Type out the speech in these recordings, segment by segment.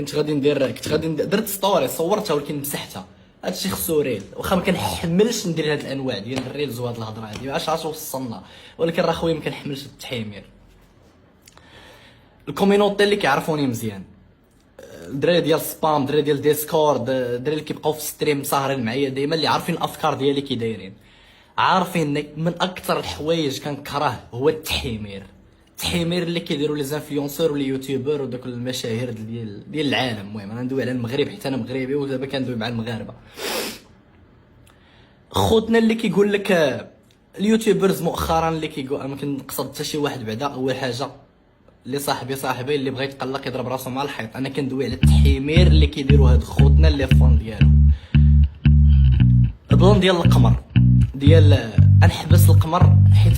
درت ستوري صورتها ولكن مسحتها. هادشي خصو ريل، واخا ما كنحملش ندير هاد الانواع ديال الريلز وهاد الهضره هادي، عاش وصلنا. ولكن راه خويا ما كنحملش التحيمير. الكومينوتي اللي كيعرفوني مزيان، الدراري ديال سبام، الدراري ديال ديسكورد، الدراري اللي كيبقاو في ستريم ساهرين معايا ديما، اللي عارفين الافكار ديالي كي دايرين، عارفين من اكثر الحوايج كنكره هو التحيمير. التحيمير اللي كيديروا لي زانفلونسور ولي يوتيوبر ودوك المشاهير ديال العالم. المهم انا ندوي على المغرب حيت انا مغربي ودابا كندوي مع المغاربه. خوتنا اللي كيقول لك اليوتيوبرز مؤخرا اللي كيقول، ما كنقصد حتى شي واحد بعدا، اول حاجه اللي صاحبي اللي بغى يتقلق يضرب راسو مع الحيط. انا كندوي على التحيمير اللي كيديروا هاد خوتنا اللي فون ديالو، البلان ديال القمر، ديال انحبس القمر حيت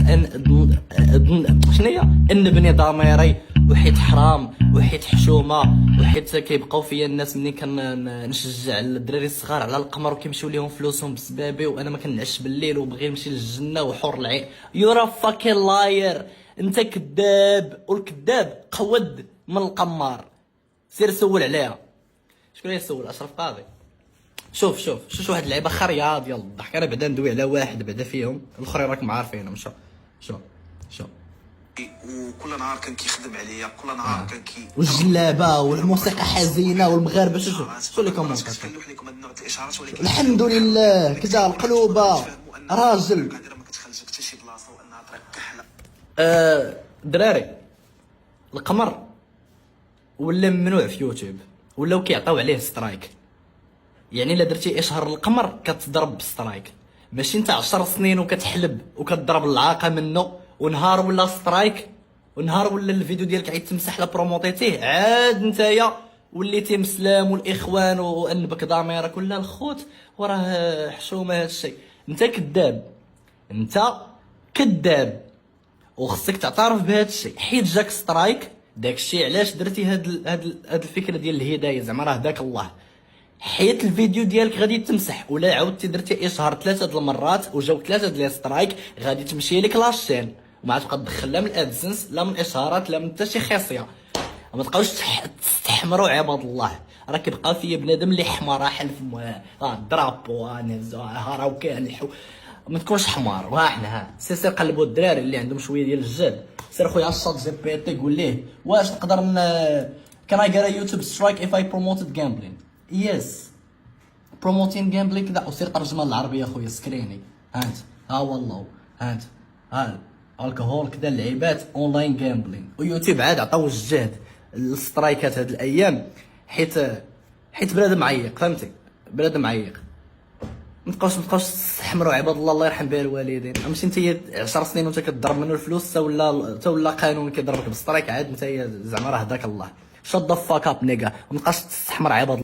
شنو هي نبني ضميري، وحيت حرام، وحيت حشومه، وحيت كيبقاو فيا الناس ملي كنشجع الدراري الصغار على القمر وكيمشيو ليهم فلوسهم بسبابي، وانا ما كنعش بالليل وبغي نمشي للجنه وحور العين. يورا فاكين لاير، انت كذاب، والكذاب قود من القمار. سير سول عليها. شكون اللي يسول؟ اشرف قاضي. شوف واحد اللعيبه خريه ديال الضحك. انا بعدا ندوي على واحد بعدا فيهم، الاخرين راكم عارفينهم. شوف وكل نهار كان كيخدم عليا، كل نهار كان والجلابه والموسيقى حزينه والمغاربه. شو اللي كومونت كنلوح لكم هاد النوع ديال الاشارات، ولكن الحمد لله كذا القلوبه راجل. ما كتخرجك حتى شي بلاصه، وانها طريق كحله. دراري القمر ولا ممنوع في يوتيوب، ولاو كيعطيو عليه سترايك. يعني الا درتي اشهر القمر كتضرب بالسترايك، ماشي انت 10 سنين وكتحلب وكتضرب العاقه منه، ونهار ولا سترايك، ونهار ولا الفيديو ديالك عيد تمسح لا بروموتيتيه عاد نتايا وليتي مسلام والاخوان وانبك ضميرك ولا الخوت، وراه حشومه هذا الشيء. انت كذاب وخصك تعترف بهذا الشيء، حيت جاك سترايك. داك الشيء علاش درتي هاد الفكره ديال الهدايه، زعما راه داك الله، حيت الفيديو ديالك غادي تمسح، ولا عاودتي درتي اشهار 3 المرات وجاو 3 ديال سترايك غادي تمشي لك لاشين، وما عاد تبقى تدخل لا من الادسنس لا من اشهارات لا من حتى شي خاصيه. ما تبقاوش تستحمروا عباد الله. راه كيبقى فيا بنادم اللي حمار حلف درابو راه كانحو. ما تكونش حمار. وها حنا سير قلبوا الدراري اللي عندهم شويه ديال الجد. سير خويا الشات جي بي تي قول ليه واش نقدر كان اي غير يوتيوب سترايك اف اي بروموتد جامبلين. يس بروموتين جامبلين كذا. وسير ترجمها للعربيه خويا سكريني. هانت ها والله هانت ها الكحول كذا اللعيبات اونلاين جامبلين. ويوتيوب عاد عطاو الجهد السترايكات هاد الايام، حيت بنادم معيق. فهمتي؟ بنادم معيق. ما تبقاوش تحمروا عباد الله. الله يرحم بها الوالدين. ماشي انت 10 سنين وانت كتضرب منه الفلوس تا ولا قانون كيضربك بالسترايك عاد انت زعما راه داك الله. شد فاك اب نيغا. ما تبقاش تستحمر عباد